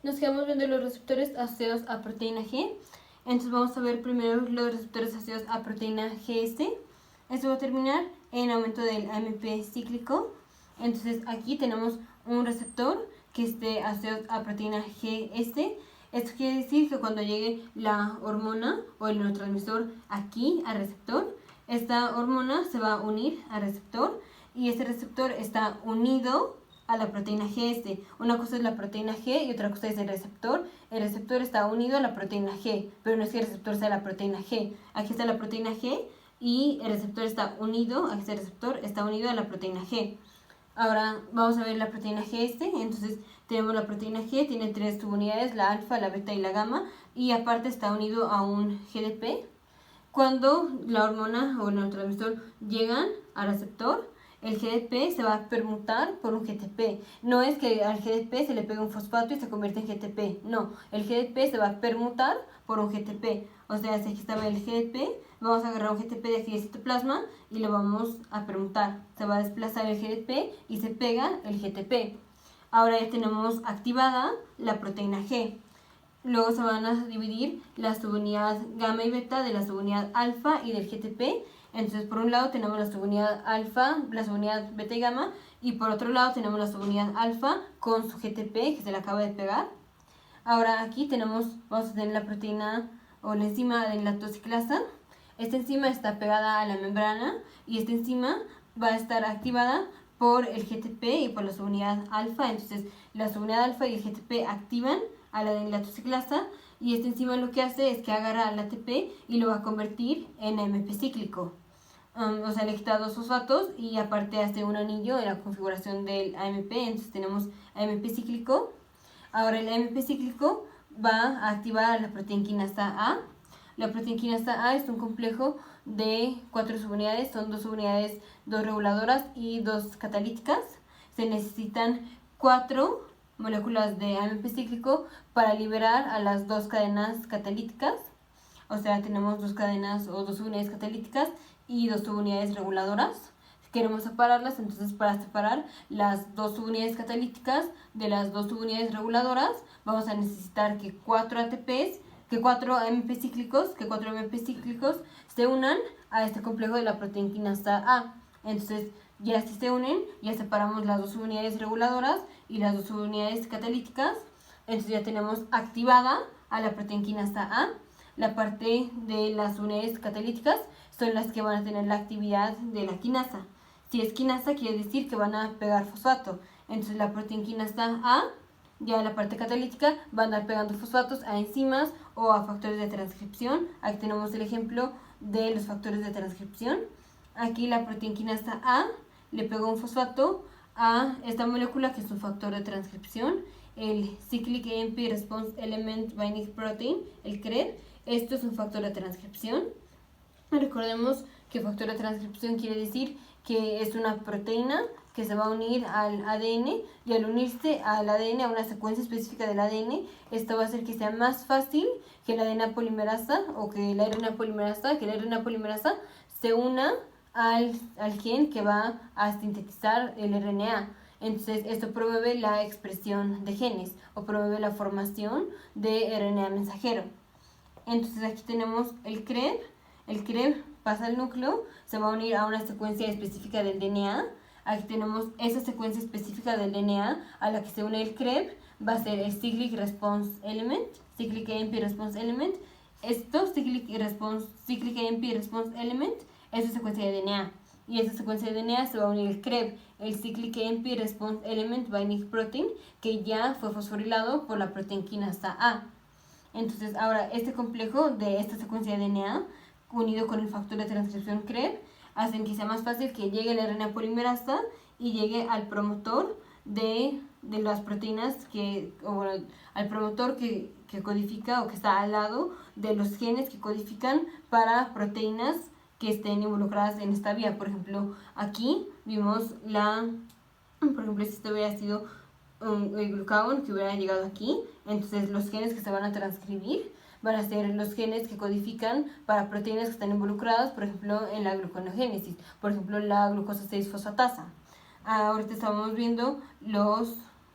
Nos quedamos viendo los receptores asociados a proteína G. Entonces vamos a ver primero los receptores asociados a proteína GS. Esto va a terminar en aumento del AMP cíclico. Entonces aquí tenemos un receptor que esté asociado a proteína GS. Esto quiere decir que cuando llegue la hormona o el neurotransmisor aquí al receptor, esta hormona se va a unir al receptor y este receptor está unido a la proteína GS. Una cosa es la proteína G y otra cosa es el receptor. El receptor está unido a la proteína G, pero no es que el receptor sea la proteína G. Aquí está la proteína G y el receptor está unido, aquí está el receptor, está unido a la proteína G. Ahora vamos a ver la proteína GS. Entonces tenemos la proteína G, tiene tres subunidades, la alfa, la beta y la gamma, y aparte está unido a un GDP. Cuando la hormona o el neurotransmisor llegan al receptor, el GDP se va a permutar por un GTP. No es que al GDP se le pegue un fosfato y se convierte en GTP. No, el GDP se va a permutar por un GTP. O sea, si aquí estaba el GDP, vamos a agarrar un GTP de aquí de citoplasma y lo vamos a permutar. Se va a desplazar el GDP y se pega el GTP. Ahora ya tenemos activada la proteína G. Luego se van a dividir la subunidad gamma y beta de la subunidad alfa y del GTP. Entonces, por un lado tenemos la subunidad alfa, la subunidad beta y gamma, y por otro lado tenemos la subunidad alfa con su GTP que se le acaba de pegar. Ahora aquí vamos a tener la proteína o la enzima de lactociclasa. Esta enzima está pegada a la membrana y esta enzima va a estar activada por el GTP y por la subunidad alfa. Entonces, la subunidad alfa y el GTP activan a la de lactociclasa y esta enzima lo que hace es que agarra al ATP y lo va a convertir en AMP cíclico. O sea, le quita dos fosfatos y aparte hace un anillo en la configuración del AMP. Entonces tenemos AMP cíclico. Ahora el AMP cíclico va a activar la proteína quinasa A. La proteína quinasa A es un complejo de 4 subunidades, son 2 subunidades, 2 reguladoras y 2 catalíticas. Se necesitan 4 moléculas de AMP cíclico para liberar a las 2 cadenas catalíticas. O sea, tenemos 2 cadenas o 2 subunidades catalíticas y 2 subunidades reguladoras. Si queremos separarlas, entonces para separar las 2 subunidades catalíticas de las 2 subunidades reguladoras, vamos a necesitar que 4 ATPs, que 4 AMP cíclicos, se unan a este complejo de la proteína quinasa A. Entonces, ya si se unen, ya separamos las 2 subunidades reguladoras y las 2 subunidades catalíticas. Entonces ya tenemos activada a la proteína quinasa A. La parte de las unidades catalíticas son las que van a tener la actividad de la quinasa. Si es quinasa, quiere decir que van a pegar fosfato. Entonces la proteína quinasa A, ya la parte catalítica, va a andar pegando fosfatos a enzimas o a factores de transcripción. Aquí tenemos el ejemplo de los factores de transcripción. Aquí la proteína quinasa A le pegó un fosfato a esta molécula que es un factor de transcripción, el Cyclic AMP Response Element Binding Protein, el CREB. Esto es un factor de transcripción. Recordemos que factor de transcripción quiere decir que es una proteína que se va a unir al ADN y al unirse al ADN, a una secuencia específica del ADN, esto va a hacer que sea más fácil que la ADN polimerasa o que la RNA polimerasa se una al gen que va a sintetizar el RNA. Entonces esto promueve la expresión de genes o promueve la formación de RNA mensajero. Entonces aquí tenemos el CREB. El CREB pasa al núcleo, se va a unir a una secuencia específica del DNA. Aquí tenemos esa secuencia específica del DNA a la que se une el CREB. Va a ser el Cyclic Response Element, Cyclic AMP Response Element. Esto, Cyclic AMP Response Element, es una secuencia de DNA. Y esa secuencia de DNA se va a unir el CREB, el Cyclic AMP Response Element Binding Protein, que ya fue fosforilado por la proteína quinasa A. Entonces, ahora este complejo de esta secuencia de DNA, unido con el factor de transcripción CREB, hacen que sea más fácil que llegue la RNA polimerasa y llegue al promotor de las proteínas, al promotor que codifica o que está al lado de los genes que codifican para proteínas que estén involucradas en esta vía. Por ejemplo, aquí vimos si esto hubiera sido el glucagón que hubiera llegado aquí, entonces los genes que se van a transcribir van a ser los genes que codifican para proteínas que están involucradas, por ejemplo, en la gluconeogénesis, por ejemplo, la glucosa 6-fosfatasa. Ahorita estamos viendo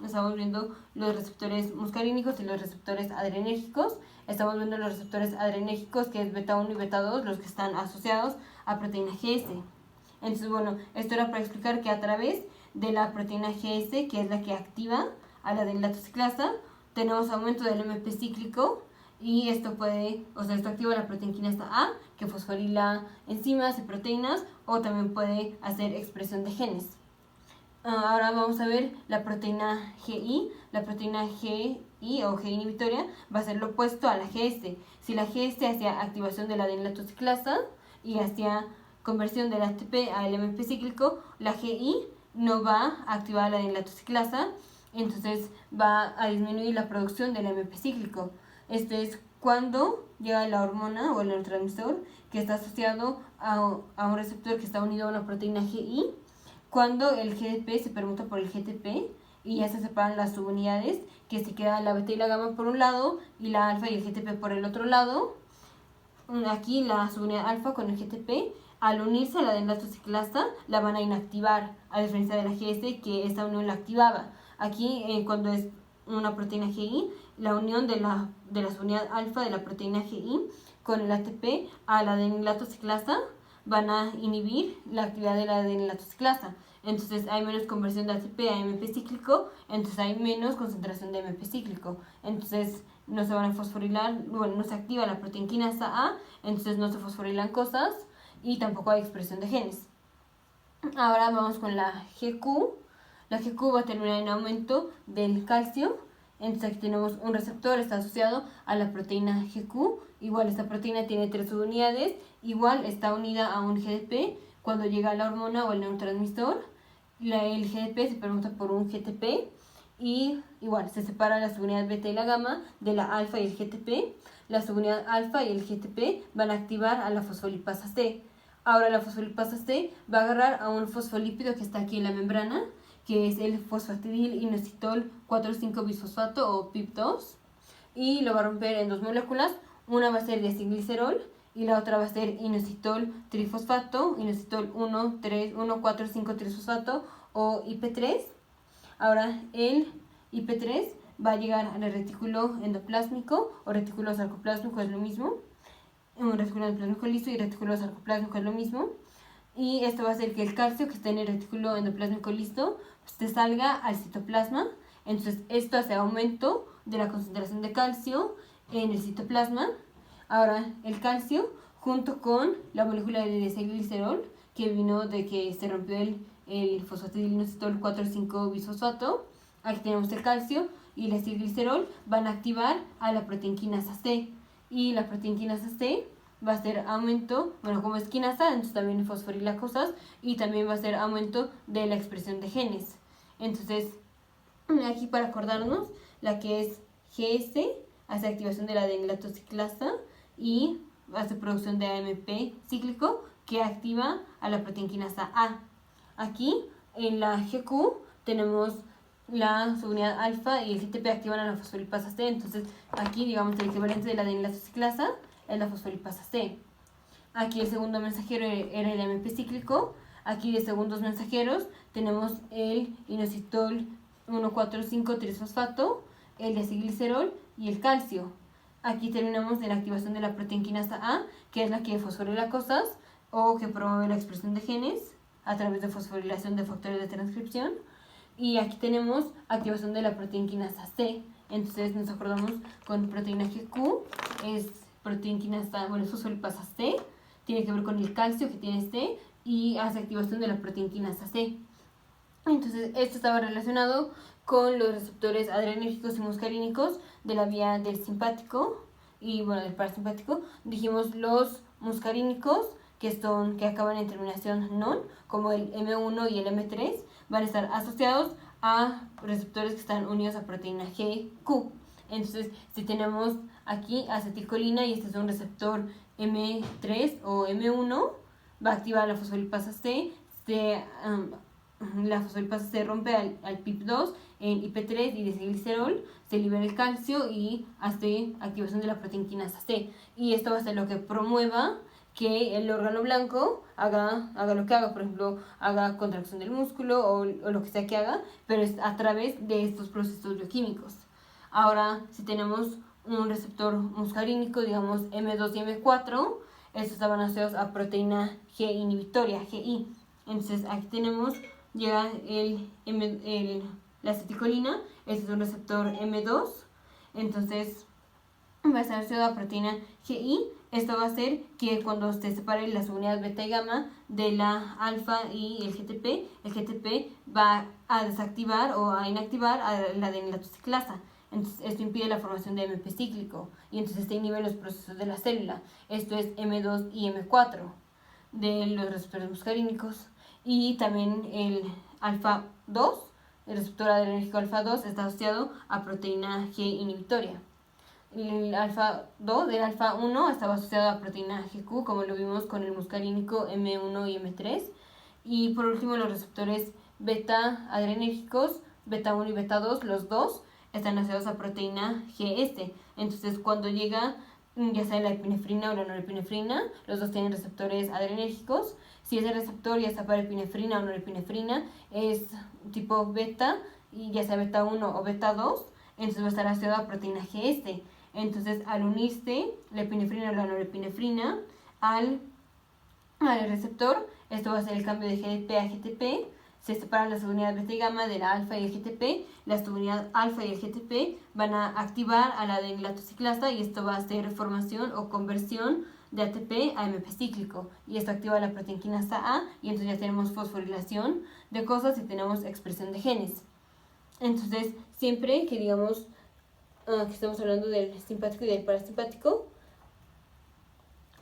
estamos viendo los receptores muscarínicos y los receptores adrenérgicos. Estamos viendo los receptores adrenérgicos, que es beta 1 y beta 2, los que están asociados a proteína GS. Entonces, bueno, esto era para explicar que a través de la proteína GS, que es la que activa a la adenilatoxiclasa, tenemos aumento del MP cíclico, y esto esto activa la proteína quinasa A, que fosforila enzimas y proteínas, o también puede hacer expresión de genes. Ahora vamos a ver la proteína GI. La proteína GI o GI inhibitoria va a ser lo opuesto a la GS. Si la GS hacía activación de la adenilatoxiclasa y hacía conversión del ATP al MP cíclico, la GI no va a activar la adenilatoxiclasa, entonces va a disminuir la producción del MP cíclico. Esto es cuando llega la hormona o el neurotransmisor que está asociado a un receptor que está unido a una proteína GI. Cuando el GDP se permuta por el GTP y ya se separan las subunidades, que se queda la beta y la gamma por un lado y la alfa y el GTP por el otro lado. Aquí la subunidad alfa con el GTP, al unirse a la adenilatoxiclasa, la van a inactivar, a diferencia de la GS, que esta unión la activaba. Aquí, cuando es una proteína GI, la unión de la subunidad alfa de la proteína GI con el ATP a la adenilatoxiclasa van a inhibir la actividad de la adenilatoxiclasa. Entonces hay menos conversión de ATP a MP cíclico, entonces hay menos concentración de MP cíclico. Entonces no se van a fosforilar, bueno, no se activa la proteína quinasa A, entonces no se fosforilan cosas y tampoco hay expresión de genes. Ahora vamos con la GQ. La GQ va a terminar en aumento del calcio. Entonces aquí tenemos un receptor, está asociado a la proteína GQ. Igual esta proteína tiene 3 subunidades, igual está unida a un GDP. Cuando llega la hormona o el neurotransmisor, el GDP se permuta por un GTP y igual se separa la subunidad beta y la gamma de la alfa y el GTP. La subunidad alfa y el GTP van a activar a la fosfolipasa C. Ahora la fosfolipasa C va a agarrar a un fosfolípido que está aquí en la membrana, que es el fosfatidil inositol 4,5-bisfosfato o PIP2, y lo va a romper en 2 moléculas. Una va a ser diacilglicerol y la otra va a ser inositol trifosfato, inositol 1,4,5-trisfosfato o IP3. Ahora el IP3 va a llegar al retículo endoplásmico o retículo sarcoplásmico, es lo mismo. Un retículo endoplásmico liso y retículo sarcoplásmico es lo mismo. Y esto va a hacer que el calcio que está en el retículo endoplásmico listo se salga al citoplasma. Entonces esto hace aumento de la concentración de calcio en el citoplasma. Ahora el calcio, junto con la molécula de diacilglicerol, que vino de que se rompió el fosfatidilinositol 4,5-bisfosfato, aquí tenemos el calcio y el diacilglicerol, van a activar a la proteína quinasa C. Y la proteína quinasa C va a hacer aumento, bueno, como es quinasa, entonces también fosforila cosas y también va a hacer aumento de la expresión de genes. Entonces, aquí para acordarnos, la que es GS hace activación de la adenilatoxiclasa y hace producción de AMP cíclico que activa a la proteína quinasa A. Aquí en la GQ tenemos la subunidad alfa y el GTP activan a la fosfolipasa C. Entonces aquí, digamos, el equivalente de la adenilatoxiclasa es la fosfolipasa C. Aquí el segundo mensajero era el AMP cíclico. Aquí de segundos mensajeros tenemos el inositol 1,4,5-trisfosfato, el diacilglicerol y el calcio. Aquí terminamos de la activación de la proteína quinasa A, que es la que fosforila cosas o que promueve la expresión de genes a través de fosforilación de factores de transcripción. Y aquí tenemos activación de la proteína quinasa C. Entonces nos acordamos con proteína GQ, es proteína quinasa, bueno, es fosfolipasa C, tiene que ver con el calcio que tiene C y hace activación de la proteína quinasa C. Entonces esto estaba relacionado con los receptores adrenérgicos y muscarínicos de la vía del simpático y bueno, del parasimpático. Dijimos los muscarínicos que acaban en terminación non, como el M1 y el M3, van a estar asociados a receptores que están unidos a proteína GQ. Entonces, si tenemos aquí acetilcolina y este es un receptor M3 o M1, va a activar la fosfolipasa C, la fosfolipasa C rompe al PIP2 en IP3 y diacilglicerol, se libera el calcio y hace activación de la proteína quinasa C. Y esto va a ser lo que promueva que el órgano blanco haga lo que haga, por ejemplo, haga contracción del músculo o lo que sea que haga, pero es a través de estos procesos bioquímicos. Ahora, si tenemos un receptor muscarínico, digamos M2 y M4, estos estaban asociados a proteína G inhibitoria, GI. Entonces, aquí llega la acetilcolina, este es un receptor M2, entonces va a estar asociado a proteína GI. Esto va a hacer que cuando se separen las unidades beta y gamma de la alfa y el GTP va a desactivar o a inactivar a la adenilatoxiclasa. Entonces esto impide la formación de AMP cíclico y entonces este inhibe los procesos de la célula. Esto es M2 y M4 de los receptores muscarínicos. Y también el alfa 2, el receptor adrenérgico alfa 2 está asociado a proteína G inhibitoria. El alfa 2 del alfa 1 estaba asociado a proteína GQ, como lo vimos con el muscarínico M1 y M3. Y por último, los receptores beta adrenérgicos, beta 1 y beta 2, los dos están asociados a proteína GS. Entonces, cuando llega ya sea la epinefrina o la norepinefrina, los dos tienen receptores adrenérgicos. Si ese receptor ya sea para epinefrina o norepinefrina es tipo beta, y ya sea beta 1 o beta 2, entonces va a estar asociado a proteína GS. Entonces, al unirse la epinefrina o la norepinefrina al receptor, esto va a ser el cambio de GDP a GTP. Se separan las unidades beta y gamma de la alfa y el GTP. La subunidad alfa y el GTP van a activar a la adenilatoxiclasa y esto va a hacer formación o conversión de ATP a AMP cíclico. Y esto activa la proteína quinasa A y entonces ya tenemos fosforilación de cosas y tenemos expresión de genes. Entonces, siempre que digamos que estamos hablando del simpático y del parasimpático,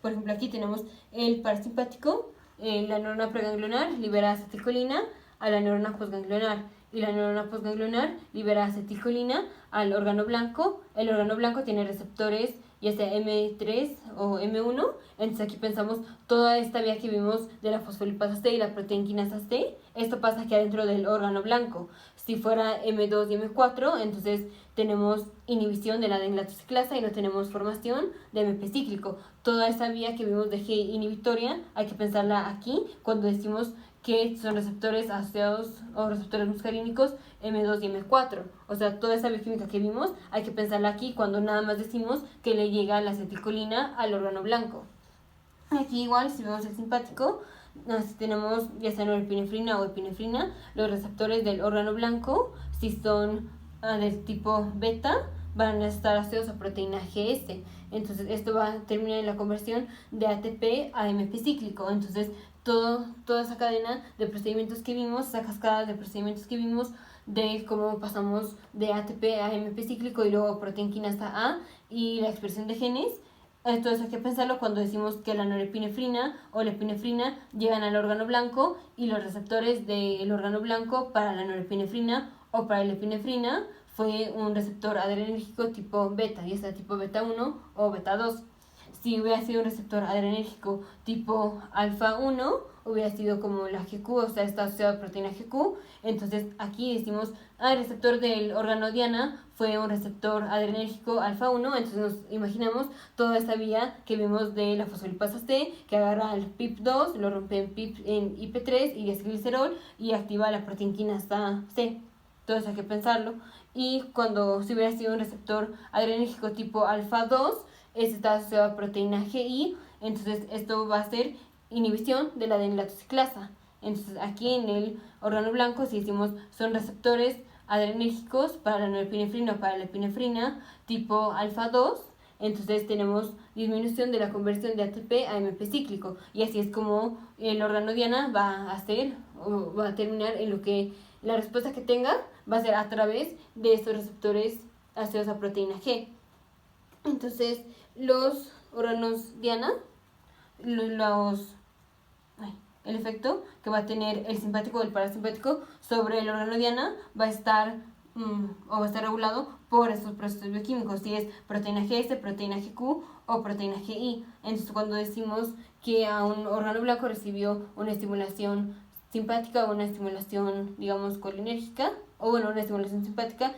por ejemplo, aquí tenemos el parasimpático, la neurona preganglionar libera acetilcolina a la neurona postganglionar y la neurona postganglionar libera acetilcolina al órgano blanco. El órgano blanco tiene receptores ya sea M3 o M1, entonces aquí pensamos toda esta vía que vimos de la fosfolipasa C y la proteína quinasa C, esto pasa aquí adentro del órgano blanco. Si fuera M2 y M4, entonces tenemos inhibición de la adenilatoxiclasa y no tenemos formación de AMP cíclico. Toda esa vía que vimos de G inhibitoria hay que pensarla aquí cuando decimos que son receptores asociados o receptores muscarínicos M2 y M4. O sea, toda esa bioquímica que vimos hay que pensarla aquí cuando nada más decimos que le llega la acetilcolina al órgano blanco. Aquí igual, si vemos el simpático, si tenemos ya sea norepinefrina o epinefrina, los receptores del órgano blanco, si son del tipo beta, van a estar asociados a proteína GS. Entonces esto va a terminar en la conversión de ATP a AMP cíclico. Entonces toda esa cadena de procedimientos que vimos, esa cascada de procedimientos que vimos de cómo pasamos de ATP a AMP cíclico y luego proteína quinasa A y la expresión de genes. Entonces hay que pensarlo cuando decimos que la norepinefrina o la epinefrina llegan al órgano blanco y los receptores del órgano blanco para la norepinefrina o para la epinefrina fue un receptor adrenérgico tipo beta, ya sea tipo beta 1 o beta 2. Si hubiera sido un receptor adrenérgico tipo alfa 1, hubiera sido como la GQ, o sea, está asociado a proteína GQ. Entonces aquí decimos, el receptor del órgano diana fue un receptor adrenérgico alfa 1, entonces nos imaginamos toda esa vía que vimos de la fosfolipasa C, que agarra al PIP2, lo rompe en IP3 y diacilglicerol y activa la proteína quinasa C. Entonces hay que pensarlo. Y cuando si hubiera sido un receptor adrenérgico tipo alfa 2, este está asociado a proteína GI, entonces esto va a ser inhibición de la adenilatoxiclasa. Entonces aquí en el órgano blanco, si decimos son receptores adrenérgicos para la norepinefrina o para la epinefrina tipo alfa 2, entonces tenemos disminución de la conversión de ATP a AMP cíclico. Y así es como el órgano diana va a hacer o va a terminar en lo que la respuesta que tenga va a ser a través de estos receptores asociados a proteína G. Entonces, los órganos diana, el efecto que va a tener el simpático o el parasimpático sobre el órgano diana va a estar regulado por estos procesos bioquímicos, si es proteína GS, proteína GQ o proteína GI. Entonces, cuando decimos que a un órgano blanco recibió una estimulación simpática o una estimulación, digamos, colinérgica, o bueno, una estimulación simpática,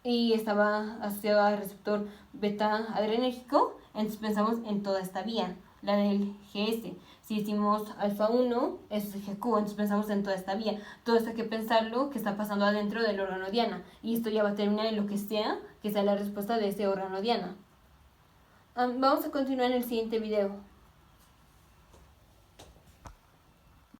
y estaba asociado al receptor beta adrenérgico, entonces pensamos en toda esta vía. la del GS. Si decimos alfa 1, eso es GQ, entonces pensamos en toda esta vía. Todo esto hay que pensarlo que está pasando adentro del órgano diana. Y esto ya va a terminar en lo que sea la respuesta de ese órgano diana. Vamos a continuar en el siguiente video.